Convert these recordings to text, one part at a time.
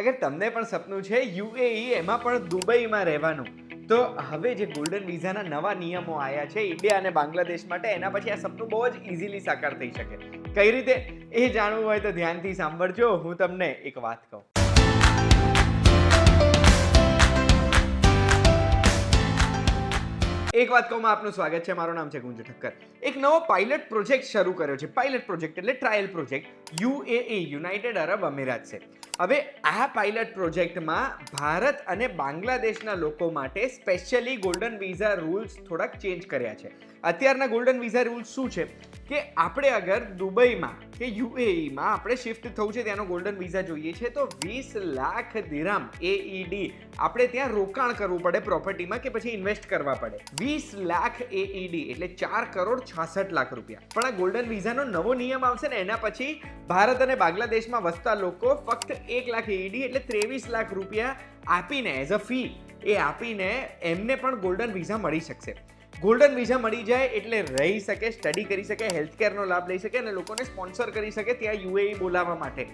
અગર તમને પણ સપનું છે યુએઈ એમાં પણ દુબઈમાં રહેવાનું, તો હવે જે ગોલ્ડન વિઝાના નવા નિયમો આવ્યા છે ઇન્ડિયા અને બાંગ્લાદેશ માટે, એના પછી આ સપનું બહુ જ ઇઝીલી સાકાર થઈ શકે. કઈ રીતે એ જાણવું હોય તો ધ્યાનથી સાંભળજો. હું તમને એક વાત કહું. એક વાત કહું, આપનું સ્વાગત છે. મારું નામ છે ગુંજ ઠક્કર. એક નવો પાયલટ પ્રોજેક્ટ શરૂ કર્યો છે. પાયલટ પ્રોજેક્ટ એટલે ટ્રાયલ પ્રોજેક્ટ યુએઈ, યુનાઇટેડ અરબ અમીરાત છે. હવે આ પાયલટ પ્રોજેક્ટમાં ભારત અને બાંગ્લાદેશના લોકો માટે સ્પેશિયલી ગોલ્ડન વિઝા રૂલ્સ થોડાક ચેન્જ કર્યા છે. અત્યારના ગોલ્ડન વિઝા રૂલ્સ શું છે કે આપણે અગર દુબઈમાં કે યુએઈમાં આપણે શિફ્ટ થવું છે, ત્યાંનો ગોલ્ડન વિઝા જોઈએ છે, તો 20 લાખ દિરહામ એઈડી આપણે ત્યાં રોકાણ કરવું પડે પ્રોપર્ટીમાં, કે પછી ઇન્વેસ્ટ કરવા પડે. 20 લાખ એઈડી એટલે 4,66,00,000 રૂપિયા. પણ આ ગોલ્ડન વિઝાનો નવો નિયમ આવશે ને, એના પછી ભારત અને બાંગ્લાદેશમાં વસતા લોકો ફક્ત 1 લાખ એઈડી એટલે 23 લાખ રૂપિયા આપીને એઝ અ ફી આપીને એમને પણ ગોલ્ડન વિઝા મળી શકશે. ગોલ્ડન વિઝા મળી જાય એટલે રહી શકે, સ્ટડી કરી શકે, હેલ્થકેરનો લાભ લઈ શકે અને લોકોને સ્પોન્સર કરી શકે ત્યાં યુએઈ બોલાવવા માટે.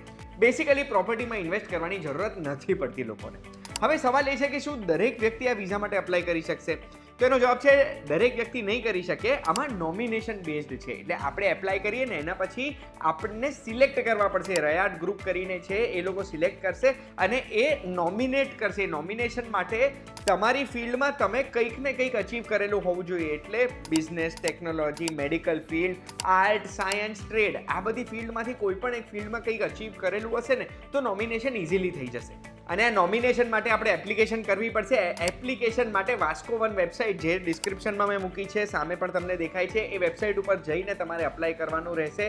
બેસિકલી પ્રોપર્ટીમાં ઇન્વેસ્ટ કરવાની જરૂરત નથી પડતી લોકોને. હવે સવાલ એ છે કે શું દરેક વ્યક્તિ આ વિઝા માટે અપ્લાય કરી શકશે? તો એનો જવાબ છે દરેક વ્યક્તિ નહીં કરી શકે. આમાં નોમિનેશન બેઝડ છે, એટલે આપણે એપ્લાય કરીએ ને એના પછી આપણને સિલેક્ટ કરવા પડશે. રયાટ ગ્રુપ કરીને છે, એ લોકો સિલેક્ટ કરશે અને એ નોમિનેટ કરશે. નોમિનેશન માટે તમારી ફિલ્ડમાં તમે કંઈક ને કંઈક અચીવ કરેલું હોવું જોઈએ. એટલે business, technology, medical field, art, science, trade, આ બધી ફિલ્ડમાંથી કોઈ પણ એક ફિલ્ડમાં કંઈક અચીવ કરેલું હશે ને તો નોમિનેશન ઇઝીલી થઈ જશે. અને આ નોમિનેશન માટે આપણે એપ્લિકેશન કરવી પડશે. એપ્લિકેશન માટે વાસ્કો1 વેબસાઇટ જે ડિસ્ક્રિપ્શનમાં મેં મૂકી છે, સામે પણ તમને દેખાય છે, એ વેબસાઇટ ઉપર જઈને તમારે અપ્લાય કરવાનું રહેશે.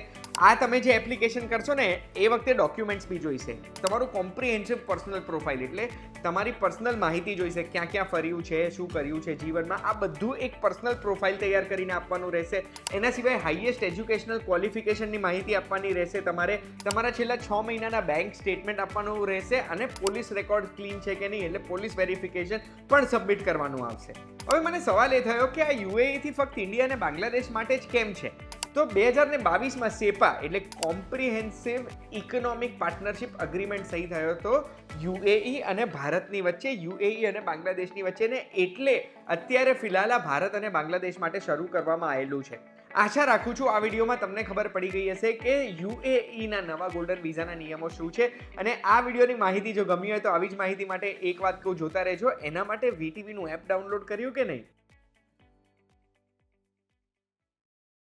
આ તમે જે એપ્લિકેશન કરશો ને એ વખતે ડોક્યુમેન્ટ્સ બી જોઈશે. તમારું કોમ્પ્રિહેન્સિવ પર્સનલ પ્રોફાઇલ એટલે તમારી પર્સનલ માહિતી જોઈશે, ક્યાં ક્યાં ફર્યું છે, શું કર્યું છે જીવનમાં, આ બધું એક પર્સનલ પ્રોફાઇલ તૈયાર કરીને આપવાનું રહેશે. એના સિવાય હાઈએસ્ટ એજ્યુકેશનલ ક્વોલિફિકેશનની માહિતી આપવાની રહેશે. તમારે તમારા છેલ્લા 6 મહિનાના બેંક સ્ટેટમેન્ટ આપવાનું રહેશે અને પોલીસ રેકોર્ડ ક્લીન છે કે નહીં એટલે પોલીસ વેરિફિકેશન પણ સબમિટ કરવાનું આવશે. હવે મને સવાલ એ થયો કે આ યુએઈથી ફક્ત ઇન્ડિયા અને બાંગ્લાદેશ માટે જ કેમ છે? તો 2022માં સેપા એટલે કોમ્પ્રિહેન્સિવ ઇકોનોમિક પાર્ટનરશિપ અગ્રીમેન્ટ સહી થયો હતો યુએઈ અને ભારતની વચ્ચે, યુએઈ અને બાંગ્લાદેશની વચ્ચે, ને એટલે અત્યારે ફિલહાલ આ ભારત અને બાંગ્લાદેશ માટે શરૂ કરવામાં આવેલું છે. આશા રાખું છું આ વિડીયોમાં તમને ખબર પડી ગઈ હશે કે યુએઈના નવા ગોલ્ડન વિઝાના નિયમો શું છે. અને આ વિડીયોની માહિતી જો ગમી હોય તો આવી જ માહિતી માટે એક વાત કહું, જોતા રહેજો. એના માટે વીટીવીનું એપ ડાઉનલોડ કર્યું કે નહીં?